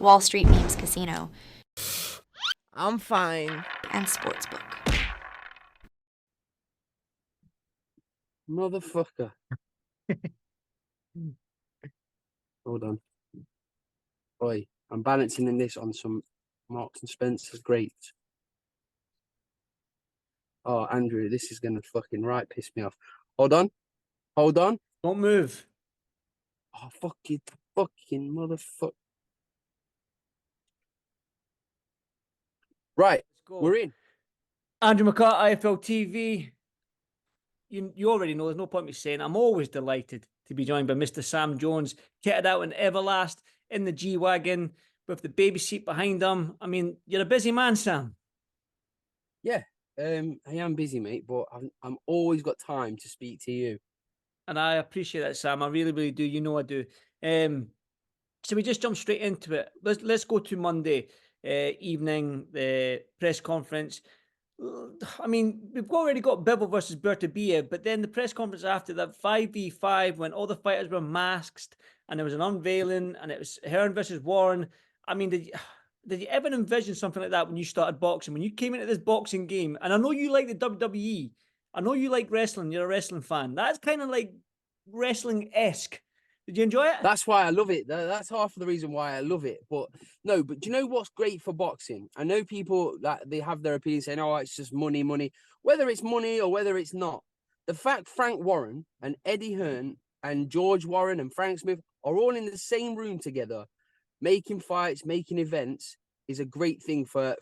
Wall Street Memes Casino, I'm fine. and Sportsbook. Motherfucker. Hold on. Oi, I'm balancing in this on some Marks and Spencer's grapes. Oh, Andrew, this is going to fucking piss me off. Hold on. Hold on. Don't move. Oh, fucking motherfucker. Right, Let's go. we're in. Andrew McCart, IFLTV. You already know, there's no point me saying, I'm always delighted to be joined by Mr. Sam Jones, kitted out in Everlast, in the G-Wagon, with the baby seat behind him. I mean, you're a busy man, Sam. Yeah, I am busy, mate, but I'm always got time to speak to you. And I appreciate that, Sam. I really, really do. You know I do. So we just jump straight into it. Let's go to Monday evening, the press conference. I mean, we've already got Bivol versus Beterbiev, but then the press conference after that 5v5 when all the fighters were masked and there was an unveiling and it was Hearn versus Warren. I mean, did you ever envision something like that when you started boxing? When you came into this boxing game, and I know you like the WWE, I know you like wrestling, you're a wrestling fan. That's kind of like wrestling-esque. Did you enjoy it? That's why I love it. That's half of the reason why I love it. But no, but do you know what's great for boxing? I know people that they have their opinions saying, oh, it's just money. Whether it's money or whether it's not. The fact Frank Warren and Eddie Hearn and George Warren and Frank Smith are all in the same room together, making fights, making events, is a great thing for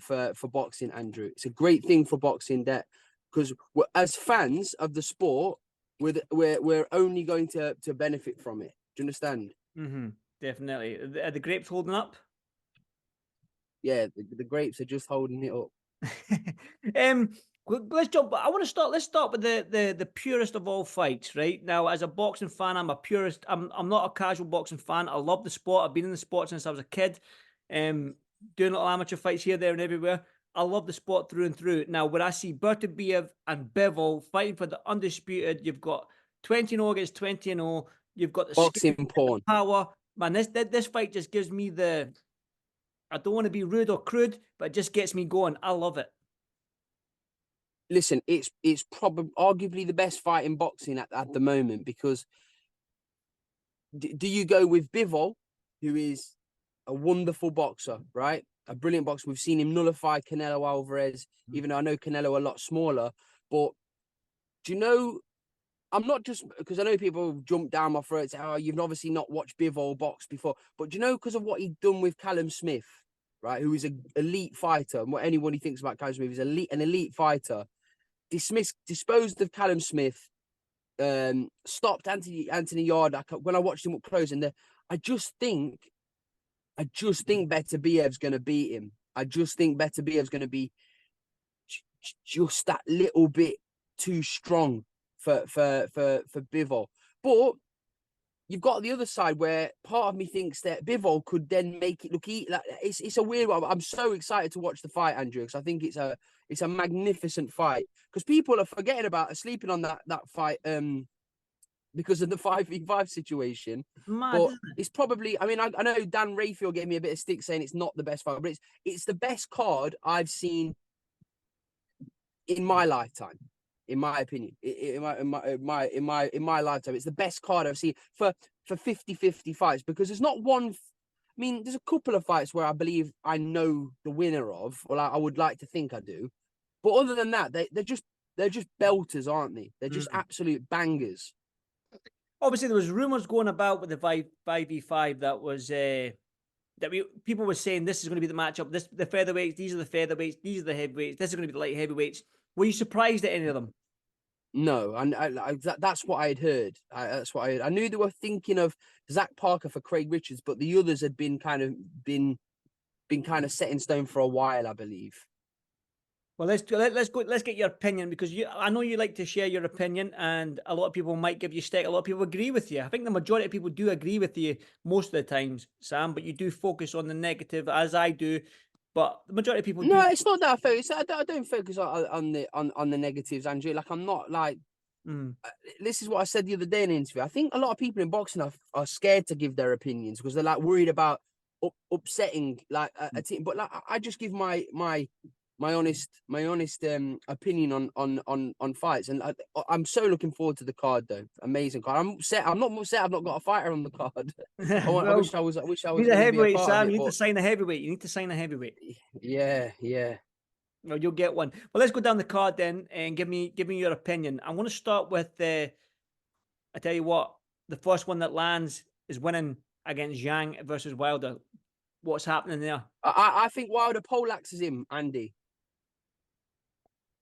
boxing, Andrew. It's a great thing for boxing that because as fans of the sport, we're only going to benefit from it. Do you understand? Mm-hmm. Definitely. Are the grapes holding up? Yeah, the grapes are just holding it up. Let's jump. Let's start with the purest of all fights, right? Now, as a boxing fan, I'm a purist. I'm not a casual boxing fan. I love the sport. I've been in the sport since I was a kid. Doing little amateur fights here, there, and everywhere. I love the sport through and through. Now, when I see Beterbiev and Bivol fighting for the undisputed, you've got 20-0 against 20-0. You've got the boxing porn power. Man, this fight just gives me the, I don't want to be rude or crude, but it just gets me going. I love it. Listen, it's probably arguably the best fight in boxing at the moment because do you go with Bivol, who is a wonderful boxer, right? A brilliant boxer. We've seen him nullify Canelo Alvarez, even though I know Canelo a lot smaller. But do you know, I'm not just because I know people jump down my throat and say, oh, you've obviously not watched Bivol box before. But do you know, because of what he'd done with Callum Smith, right, who is an elite fighter, and what anybody thinks about Callum Smith is an elite fighter, disposed of Callum Smith, stopped Anthony Yard. When I watched him up close, and I just think Beterbiev's going to beat him. I just think Beterbiev's going to be just that little bit too strong for Bivol. But you've got the other side where part of me thinks that Bivol could then make it look like it's a weird one. I'm so excited to watch the fight, Andrew, because I think it's a magnificent fight. Because people are forgetting about sleeping on that fight because of the 5v5 situation. But it's probably, I mean, I know Dan Rayfield gave me a bit of stick saying it's not the best fight, but it's the best card I've seen in my lifetime. In my opinion, in my lifetime, it's the best card I've seen for 50-50 fights, because there's not one. I mean, there's a couple of fights where I believe I know the winner of, or I would like to think I do, but other than that, they're just belters, aren't they? They're just absolute bangers. Obviously, there was rumors going about with the 5v5 that was people were saying this is going to be the matchup. The featherweights, these are the featherweights, these are the heavyweights. This is going to be the light heavyweights. Were you surprised at any of them? No, and that's what I had heard. That's what I heard. I knew they were thinking of Zach Parker for Craig Richards, but the others had been kind of set in stone for a while, I believe. Well, let's get your opinion, because I know you like to share your opinion, and a lot of people might give you stick. A lot of people agree with you. I think the majority of people do agree with you most of the times, Sam, but you do focus on the negative, as I do. But the majority of people no, it's not that I focus. I don't focus on the negatives, Andrew. Like, I'm not like. This is what I said the other day in an interview. I think a lot of people in boxing are scared to give their opinions because they're like worried about, upsetting like a team. But like, I just give my honest opinion on fights, and I'm so looking forward to the card though. Amazing card. I'm not upset. I've not got a fighter on the card. I Well, wish I was. I wish I was need a going to be a heavyweight, part Sam. of it. You need to But sign a heavyweight. You need to sign a heavyweight. yeah. Well, you'll get one. Well, let's go down the card then and give me your opinion. I'm going to start with I tell you what, the first one that lands is winning against ZHANG versus Wilder. What's happening there? I think Wilder POLEAXE is him, Andy.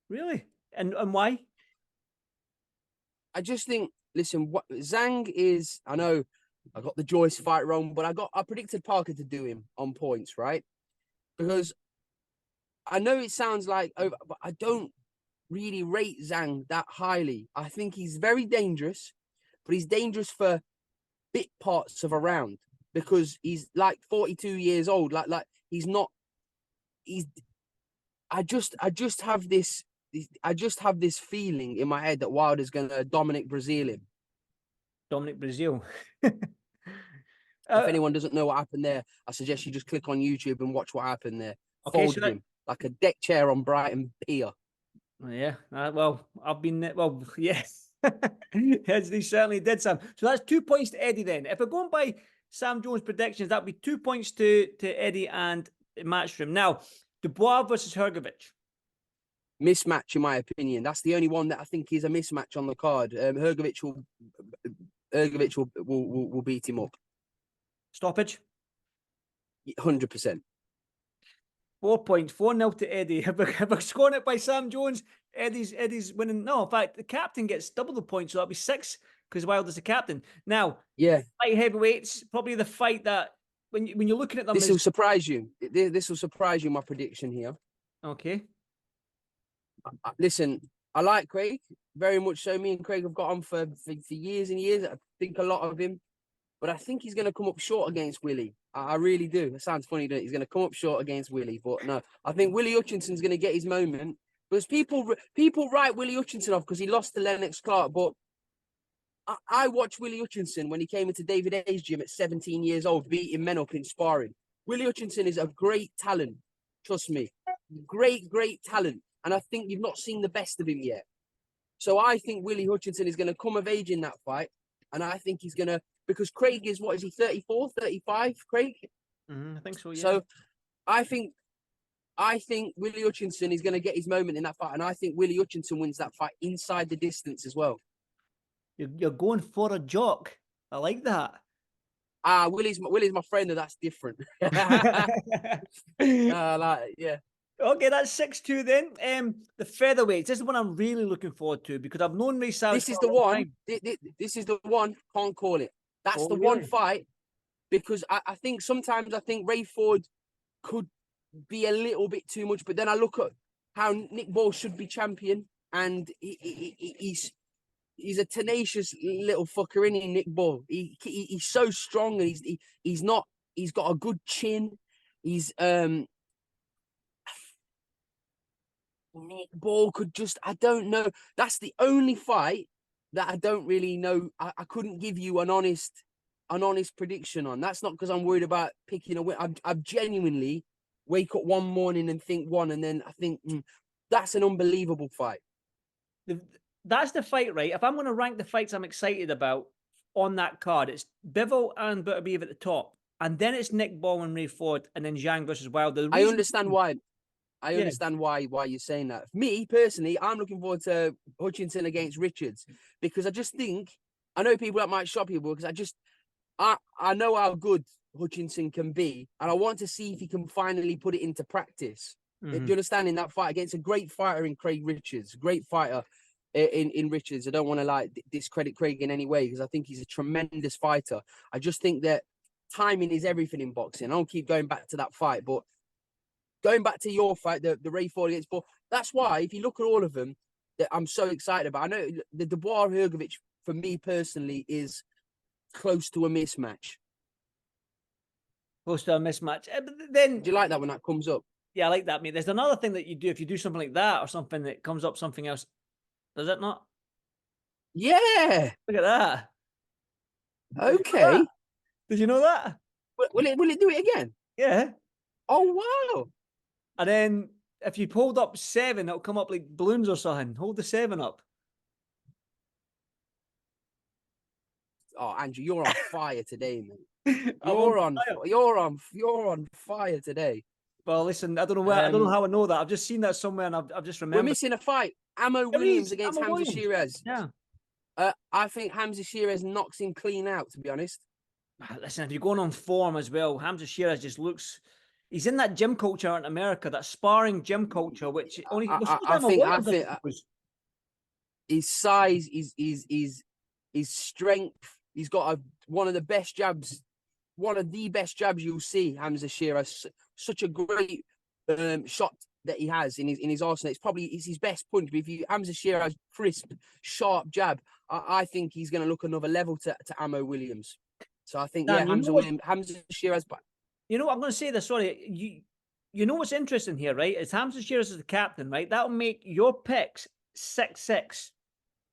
Really? And why? I just think, listen, what ZHANG is, I know I got the Joyce fight wrong, but I predicted Parker to do him on points, right? Because I know it sounds like over, but I don't really rate ZHANG that highly. I think he's very dangerous, but he's dangerous for bit parts of a round because he's like 42 years old. Like he's not. I just have this feeling in my head that Wilder's gonna Dominic Brazil him. Dominic Brazil. If anyone doesn't know what happened there, I suggest you just click on YouTube and watch what happened there. Okay, Folded him like a deck chair on Brighton Pier. Yeah, well, I've been there. Well, yes, he certainly did, Sam. So that's 2 points to Eddie then. If we're going by Sam Jones' predictions, that'd be 2 points to Eddie and Matchroom. Now, Dubois versus Hrgovic. Mismatch, in my opinion. That's the only one that I think is a mismatch on the card. Hrgovic will beat him up. Stoppage. 100%. 4 points, 4-0 to Eddie. Have I scored it by Sam Jones? Eddie's winning. No, in fact, the captain gets double the points, so that'll be 6 because Wilder's the captain. Now, yeah, light heavyweights, probably the fight that when you're looking at them, this will surprise you. This will surprise you. My prediction here. Okay. Listen, I like Craig very much. So me and Craig have got on for years and years. I think a lot of him, but I think he's going to come up short against Willie. I really do. It sounds funny, doesn't it? He's going to come up short against Willie, but no, I think Willie Hutchinson's going to get his moment because people write Willie Hutchinson off because he lost to Lennox Clark, but I watched Willie Hutchinson when he came into David A's gym at 17 years old, beating men up in sparring. Willie Hutchinson is a great talent. Trust me. Great talent. And I think you've not seen the best of him yet. So I think Willie Hutchinson is going to come of age in that fight. And I think he's going to, because Craig is, what is he, 34, 35, Craig? I think so, yeah. So I think Willie Hutchinson is going to get his moment in that fight. And I think Willie Hutchinson wins that fight inside the distance as well. You're going for a jock. I like that. Willie's my friend, and that's different. Yeah. Okay, that's 6-2 then. The featherweights. This is one I'm really looking forward to because I've known Ray Savage. This is the one. This is the one. Can't call it. That's the one fight because I think sometimes Ray Ford could be a little bit too much, but then I look at how Nick Ball should be champion, and he's a tenacious little fucker, isn't he, Nick Ball? He's so strong, and he's got a good chin. He's Nick Ball could just, I don't know. That's the only fight that I don't really know. I couldn't give you an honest prediction on. That's not because I'm worried about picking a win. I genuinely wake up one morning and think one, and then I think that's an unbelievable fight. That's the fight, right? If I'm going to rank the fights I'm excited about on that card, it's Bivol and Beterbiev at the top, and then it's Nick Ball and Ray Ford, and then ZHANG versus Wilder. I understand why. I understand why you're saying that. Me personally, I'm looking forward to Hutchinson against Richards because I just think, I know people that might shock people because I know how good Hutchinson can be, and I want to see if he can finally put it into practice. Do you understand? In that fight against a great fighter in Craig Richards, great fighter in Richards. I don't want to discredit Craig in any way because I think he's a tremendous fighter. I just think that timing is everything in boxing. I don't keep going back to that fight, but going back to your fight, the Ray Ford against Ball, that's why, if you look at all of them, that I'm so excited about. I know the Dubois Hrgovic, for me personally, is close to a mismatch. Close to a mismatch. But then, do you like that when that comes up? Yeah, I like that, mate. There's another thing that you do if you do something like that or something that comes up something else. Does it not? Yeah. Look at that. Okay. Did you know that? Will it do it again? Yeah. Oh wow! And then if you hold up 7, it'll come up like balloons or something. Hold the 7 up. Oh, Andrew, you're on fire today, man. I'm You're on on, fire. you're on fire today. Well, listen, I don't know where, I don't know how I know that. I've just seen that somewhere and I've just We're remembered. missing a fight. Ammo There Williams is, against Ammo Hamza Williams. Shiraz. Yeah. I think Hamza Shiraz knocks him clean out, to be honest. Listen, if you're going on form as well, Hamza Shiraz just looks. He's in that gym culture in America, that sparring gym culture, which only I think his size, his strength. He's got one of the best jabs you'll see. Hamza Shiraz, such a great shot that he has in his arsenal. It's his best punch. But if Hamza Shiraz crisp, sharp jab, I think he's going to look another level to Ammo Williams. So I think Dan, Hamza Shiraz. You know what, I'm going to say this. Sorry, you know what's interesting here, right? Is Hamza Shiraz as the captain, right? That'll make your picks 6-6.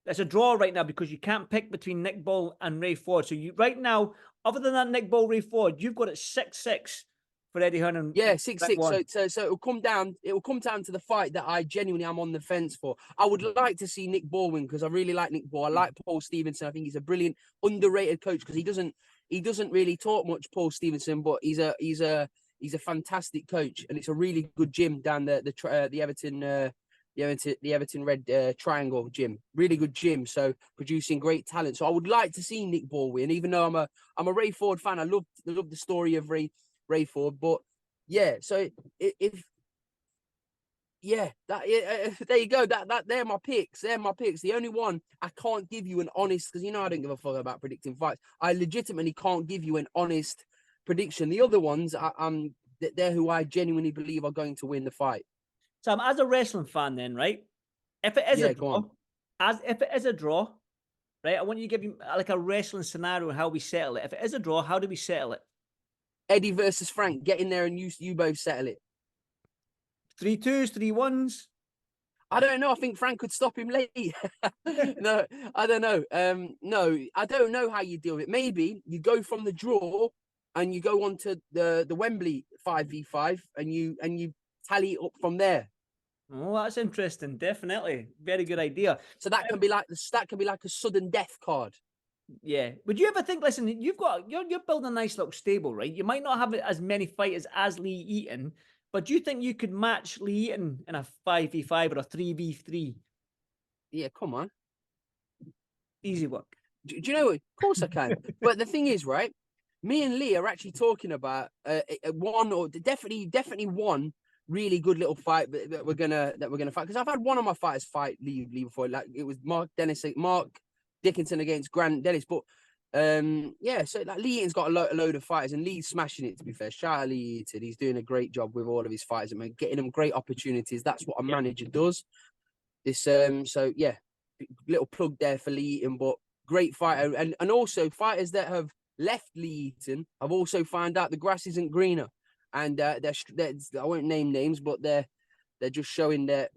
It's a draw right now because you can't pick between Nick Ball and Ray Ford. So you right now, other than that Nick Ball, Ray Ford, you've got it 6-6 for Eddie Hearn. And yeah, 6-6. So it'll come down to the fight that I genuinely am on the fence for. I would like to see Nick Ball win because I really like Nick Ball. I like Paul Stevenson. I think he's a brilliant, underrated coach because he doesn't really talk much, Paul Stevenson, but he's a fantastic coach, and it's a really good gym down the Everton Red Triangle gym. Really good gym, so producing great talent. So I would like to see Nick Ball win, even though I'm a Ray Ford fan. I love the story of Ray Ford, but yeah. So there you go. They're my picks. They're my picks. The only one I can't give you an honest, because I don't give a fuck about predicting fights. I legitimately can't give you an honest prediction. The other ones, they're who I genuinely believe are going to win the fight. Sam, as a wrestling fan, then, right? If it is a draw, if it is a draw, right? I want you to give me like a wrestling scenario how we settle it. If it is a draw, how do we settle it? Eddie versus Frank. Get in there and you both settle it. 3-2s, 3-1s. I don't know. I think Frank could stop him late. No, I don't know. No, I don't know how you deal with it. Maybe you go from the draw and you go on to the Wembley 5v5 and you tally it up from there. Oh, that's interesting. Definitely, very good idea. So that can be like a sudden death card. Yeah. Would you ever think? Listen, you're building a nice little stable, right? You might not have as many fighters as Lee Eaton, but do you think you could match Lee Eaton in a 5v5 or a 3v3? Yeah, come on. Easy work. Do you know what? Of course I can. But the thing is, right? Me and Lee are actually talking about definitely one really good little fight that we're gonna fight, because I've had one of my fighters fight Lee before. Like it was Mark Dickinson against Grant Dennis. But yeah, so like Lee Eaton's got a load of fighters, and Lee's smashing it, to be fair. Shout out Lee Eaton. He's doing a great job with all of his fighters and getting them great opportunities. That's what a manager does. This so yeah, little plug there for Lee Eaton, but great fighter, and also fighters that have left Lee Eaton. I've also found out the grass isn't greener, and I won't name names, but they're just showing that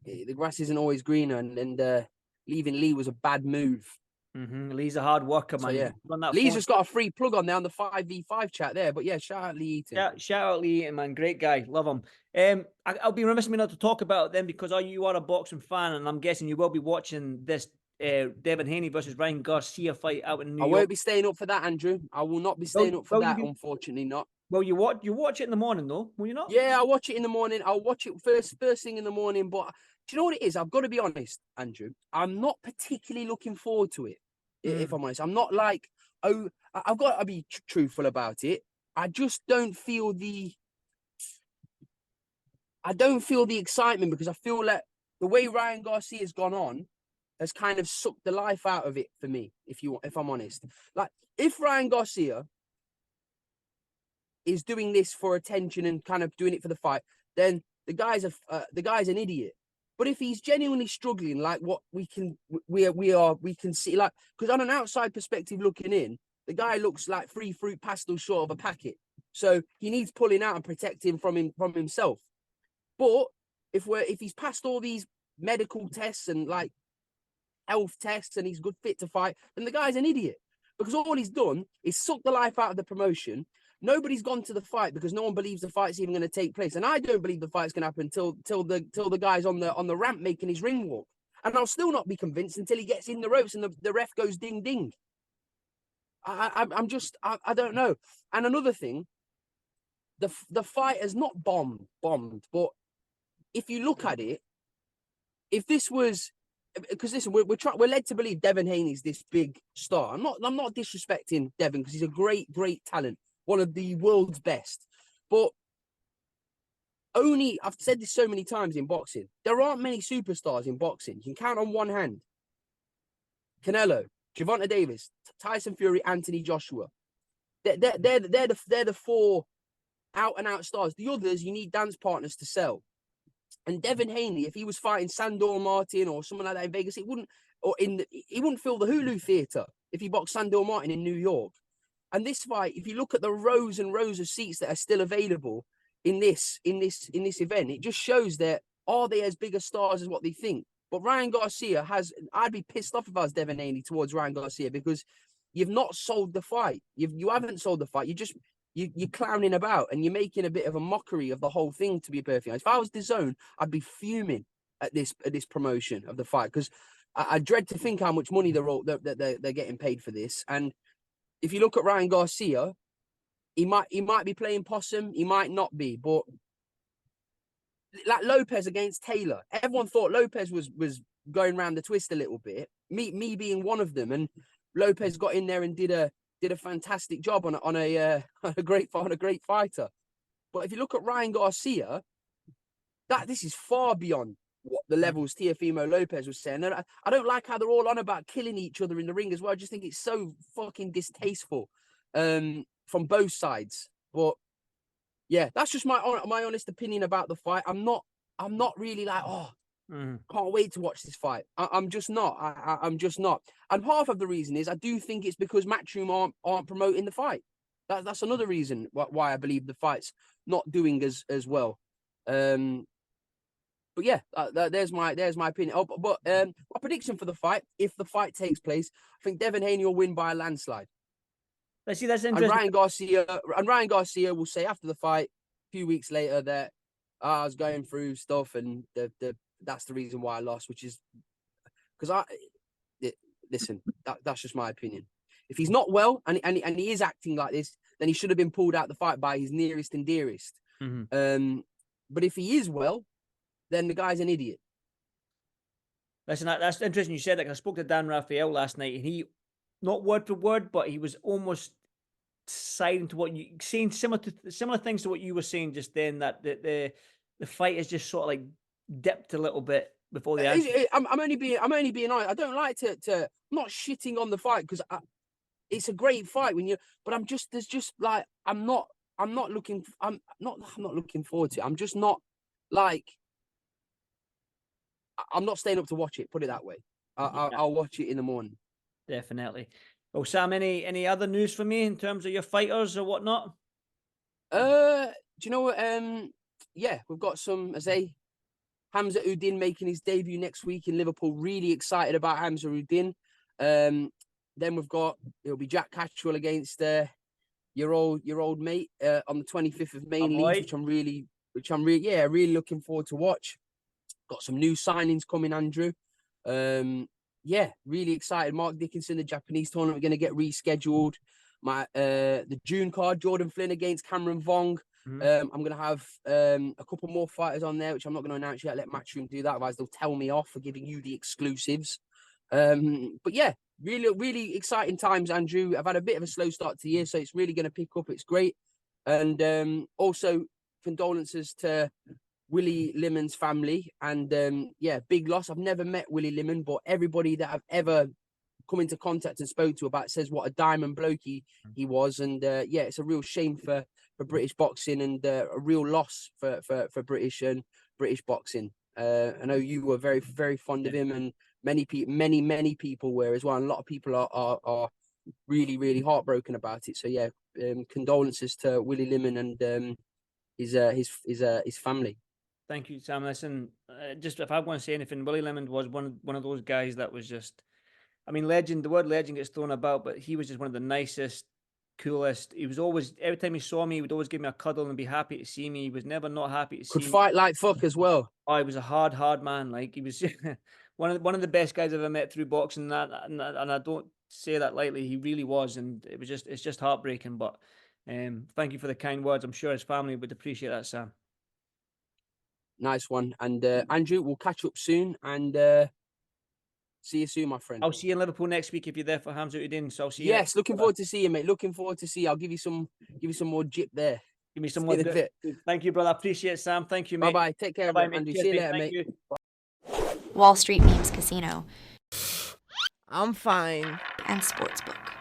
the grass isn't always greener, and leaving Lee was a bad move. Lee's a hard worker, man. So, yeah. Lee's just got a free plug on there on the 5v5 chat there, but yeah, shout out Lee Eaton. Yeah, shout out Lee Eaton, man. Great guy. Love him. I'll be remiss of me not to talk about them because you are a boxing fan, and I'm guessing you will be watching this Devin Haney versus Ryan Garcia fight out in New York. I won't be staying up for that, Andrew. I will not be staying up for that, unfortunately not. Well, you watch it in the morning, though, will you not? Yeah, I'll watch it in the morning. I'll watch it first thing in the morning. But do you know what it is? I've got to be honest, Andrew. I'm not particularly looking forward to it, if I'm honest. I'm not like, I've got to be truthful about it. I just don't feel the excitement, because I feel like the way Ryan Garcia has gone on has kind of sucked the life out of it for me, if I'm honest. Like, if Ryan Garcia is doing this for attention and kind of doing it for the fight, then the guy's an idiot. But if he's genuinely struggling, like what we can see, like, because on an outside perspective looking in, the guy looks like 3 fruit pastel short of a packet. So he needs pulling out and protecting from himself. But if he's passed all these medical tests and like health tests and he's good fit to fight, then the guy's an idiot, because all he's done is suck the life out of the promotion, nobody's gone to the fight because no one believes the fight's even going to take place. And I don't believe the fight's going to happen till the guy's on the ramp making his ring walk. And I'll still not be convinced until he gets in the ropes and the ref goes ding ding. I don't know. And another thing, the fight has not bombed, but if you look at it, if this was, because listen, we're led to believe Devin Haney's this big star. I'm not disrespecting Devin because he's a great talent, one of the world's best. But I've said this so many times in boxing, there aren't many superstars in boxing. You can count on one hand. Canelo, Gervonta Davis, Tyson Fury, Anthony Joshua. They're the four out and out stars. The others, you need dance partners to sell. And Devin Haney, if he was fighting Sandor Martin or someone like that in Vegas, he wouldn't fill the Hulu Theater if he boxed Sandor Martin in New York. And this fight, if you look at the rows and rows of seats that are still available in this event, it just shows that are they as big a stars as what they think? But Ryan Garcia I'd be pissed off if I was Devin Haney towards Ryan Garcia because you've not sold the fight. You haven't sold the fight. You're clowning about and you're making a bit of a mockery of the whole thing, to be perfectly honest. If I was DAZN, I'd be fuming at this promotion of the fight because I dread to think how much money they're getting paid for this. And if you look at Ryan Garcia, he might be playing possum, he might not be, but like Lopez against Taylor, everyone thought Lopez was going around the twist a little bit. Me being one of them, and Lopez got in there and did a fantastic job on a great fighter. But if you look at Ryan Garcia, this is far beyond what the levels Teofimo Lopez was saying. And I don't like how they're all on about killing each other in the ring as well. I just think it's so fucking distasteful from both sides. But yeah, that's just my honest opinion about the fight. I'm not really like, can't wait to watch this fight. I'm just not. I'm just not. And half of the reason is I do think it's because Matchroom aren't promoting the fight. That's another reason why I believe the fight's not doing as well. But yeah, there's my opinion. Oh, but my prediction for the fight, if the fight takes place, I think Devin Haney will win by a landslide. Let's see, that's interesting. And Ryan Garcia will say after the fight, a few weeks later, that I was going through stuff and that's the reason why I lost, which is because that's just my opinion. If he's not well and he is acting like this, then he should have been pulled out the fight by his nearest and dearest. Mm-hmm. But if he is well, then the guy's an idiot. Listen, that's interesting you said that. I spoke to Dan Raphael last night, and he, not word for word, but he was almost siding to what you saying, similar things to what you were saying just then. That the fight is just sort of like dipped a little bit before the end. I'm only being honest. I don't like to I'm not shitting on the fight because it's a great fight but I'm not looking forward to it. I'm just not like. I'm not staying up to watch it. Put it that way. I'll watch it in the morning. Definitely. Well, Sam, any other news for me in terms of your fighters or whatnot? Do you know what? Yeah, we've got some. Hamza Uddin making his debut next week in Liverpool. Really excited about Hamza Uddin. Then it'll be Jack Catchwell against your old mate on the 25th of May in Leeds, which I'm really looking forward to watch. Got some new signings coming, Andrew. Yeah, really excited. Mark Dickinson, the Japanese tournament, going to get rescheduled. The June card, Jordan Flynn against Cameron Vong. I'm going to have a couple more fighters on there, which I'm not going to announce yet. Let Matchroom do that, otherwise they'll tell me off for giving you the exclusives. But yeah, really exciting times, Andrew. I've had a bit of a slow start to the year, so it's really going to pick up. It's great. And also condolences to Willie Lemon's family, and big loss. I've never met Willie Lemon, but everybody that I've ever come into contact and spoke to about says what a diamond bloke he was, and it's a real shame for British boxing, and a real loss for British boxing. I know you were very, very fond of him, and many people were as well. And a lot of people are really, really heartbroken about it. So yeah, condolences to Willie Lemon and his family. Thank you, Sam. Listen, just if I want to say anything, Willie Lemon was one of those guys that was just, I mean, legend. The word legend gets thrown about, but he was just one of the nicest, coolest. He was always, every time he saw me, he would always give me a cuddle and be happy to see me. He was never not happy to see Could me. fight like fuck as well. Oh, he was a hard man. Like, he was one of the best guys I've ever met through boxing. And I don't say that lightly. He really was, and it's just heartbreaking. But thank you for the kind words. I'm sure his family would appreciate that, Sam. Nice one. And Andrew, we'll catch up soon, and see you soon, my friend. I'll see you in Liverpool next week if you're there for Hamza Uddin. So I'll see you. Yes, looking forward to see you, mate. Looking forward to see you. I'll give you some more jip there. Give me some See more. you in a bit. Thank you, brother. I appreciate it, Sam. Thank you, mate. Bye bye. Take care, Bye-bye, Andrew. Cheers, See you later, Thank mate. you. Wall Street Memes Casino I'm fine. and Sportsbook.